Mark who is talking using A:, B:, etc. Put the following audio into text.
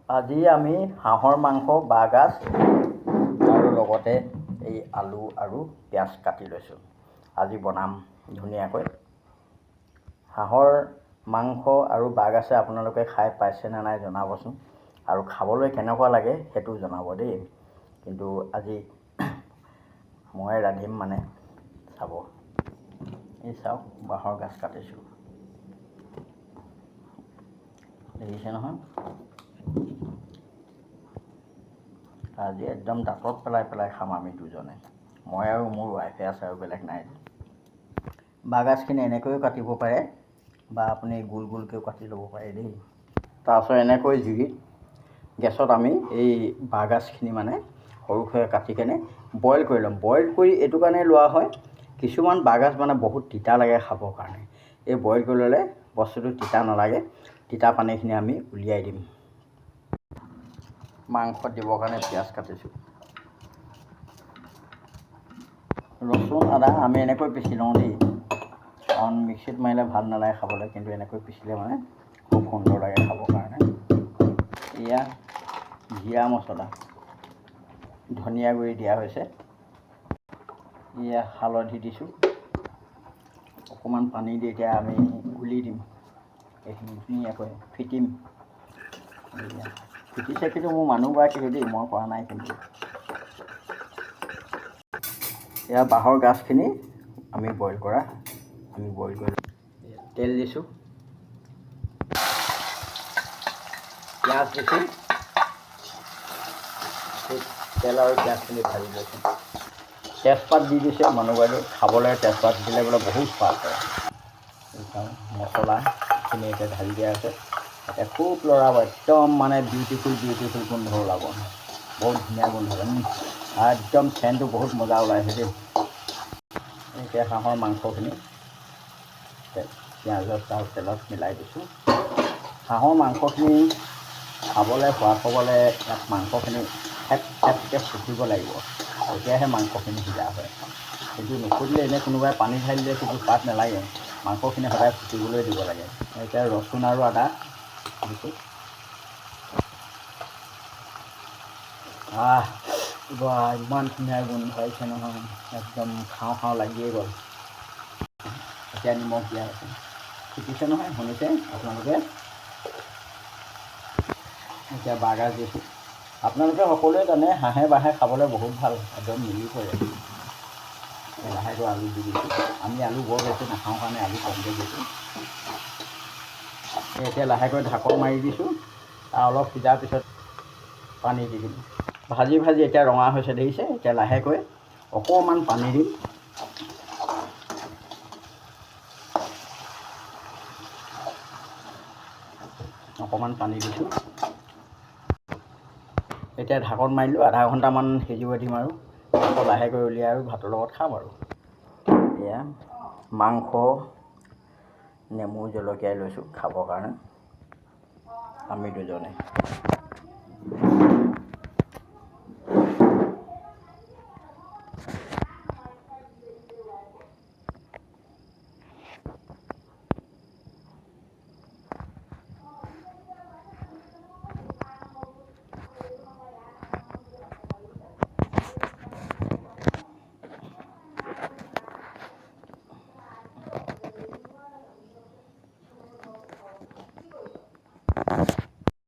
A: আজি আমি হাঁহৰ মাংস, বাঁহগাজ আৰু লগতে এই আলু আৰু পিঁয়াজ কাটি লৈছোঁ। আজি বনাম ধুনীয়াকৈ। হাঁহৰ মাংস আৰু বাঁহগাজে আপোনালোকে খাই পাইছেনে নাই জনাবচোন, আৰু খাবলৈ কেনেকুৱা লাগে সেইটো জনাব দেই। কিন্তু আজি মই ৰান্ধিম মানে, চাব। এই চাওক, বাঁহৰ গাজ কাটিছোঁ, দেখিছে নহয়। আজি একদম দাঁতত পেলাই পেলাই খাম আমি দুজনে, মই আৰু মোৰ ৱাইফে আছে, আৰু বেলেগ নাই। বাঁহগাজখিনি এনেকৈও কাটিব পাৰে, বা আপুনি গোল গোলকৈও কাটি ল'ব পাৰে দেই। তাৰপিছত এনেকৈ জুইত গেছত আমি এই বাঁহগাজখিনি মানে সৰুকৈ কাটি কেনে বইল কৰি ল'ম। বইল কৰি এইটো কাৰণে লোৱা হয়, কিছুমান বাঁহগাজ মানে বহুত তিতা লাগে খাবৰ কাৰণে। এই বইল কৰি ল'লে বস্তুটো তিতা নালাগে। তিতা পানীখিনি আমি উলিয়াই দিম। মাংসত দিবৰ কাৰণে পিঁয়াজ কাটিছোঁ। ৰচুন, আদা আমি এনেকৈ পিচি লওঁ দেই, কাৰণ মিক্সিত মাৰিলে ভাল নালাগে খাবলৈ, কিন্তু এনেকৈ পিচিলে মানে খুব সুন্দৰ লাগে খাবৰ কাৰণে। এয়া জিৰা মছলা, ধনিয়া গুড়ি দিয়া হৈছে। এয়া হালধি দিছোঁ, অকণমান পানী দি এতিয়া আমি গুলি দিম। এইখিনি ধুনীয়াকৈ ফিটিম। ফিটিছে কিন্তু মোৰ মানুহগৰাকীয়ে দেই, মই কৰা নাই কিন্তু। এয়া বাঁহৰ গাজখিনি আমি বইল কৰি তেল দিছোঁ, পিঁয়াজ দিছোঁ। তেল আৰু পিঁয়াজখিনি ভাজি লৈছোঁ। তেজপাত দি দিছে মানুহগৰাকীয়ে, খাবলৈ তেজপাত দিলে বোলে বহুত সোৱাদ হয়। মছলাখিনি এতিয়া ঢালি দিয়া আছে। এতিয়া খুব লৰাব, একদম মানে বিউটিফুল গোন্ধ ওলাব, বহুত ধুনীয়া গোন্ধ। একদম চেণ্টটো বহুত মজা ওলাইছে দেই। এতিয়া হাঁহৰ মাংসখিনি পিঁয়াজত আৰু তেলত মিলাই দিছোঁ। হাঁহৰ মাংসখিনি খাবলৈ সোৱাদ হ'বলৈ ইয়াত মাংসখিনি ফেট ফেটকৈ ফুটিব লাগিব, তেতিয়াহে মাংসখিনি সিজা হয়। কিন্তু নুফুটিলে এনেই কোনোবাই পানী ঢালি দিলে কিন্তু সোৱাদ নালাগে। মাংসখিনি সদায় ফুটিবলৈ দিব লাগে। এতিয়া ৰচুন আৰু আদা দিছোঁ। ইমান ধুনীয়া গোন্ধ আহিছে নহয়, একদম খাওঁ খাওঁ লাগিয়ে গ'ল। এতিয়া নিমখ দিয়া হৈছে, ফুটিছে নহয়, শুনিছে আপোনালোকে। এতিয়া বাঁহগাজ দিছোঁ। আপোনালোকে সকলোৱে জানে হাঁহে বাঁহে খাবলৈ বহুত ভাল, একদম মিলি পৰে। লাহেকৈ আলু দি দিছোঁ। আমি আলু বৰ বেছি নাখাওঁ কাৰণে আলু কমকৈ দিছোঁ। এতিয়া লাহেকৈ ঢাকোন মাৰি দিছোঁ, আৰু অলপ সিজাৰ পিছত পানী দি দিম। ভাজি ভাজি এতিয়া ৰঙা হৈছে দেখিছে। এতিয়া লাহেকৈ অকণমান পানী দিম। অকণমান পানী দিছোঁ। এতিয়া ঢাকোন মাৰিলোঁ, আধা ঘণ্টামান সিজিব দিম, আৰু আকৌ লাহেকৈ উলিয়াই আৰু ভাতৰ লগত খাম আৰু। এয়া মাংস নেমু জলকীয়াই লৈছোঁ খাবৰ কাৰণে আমি দুজনে।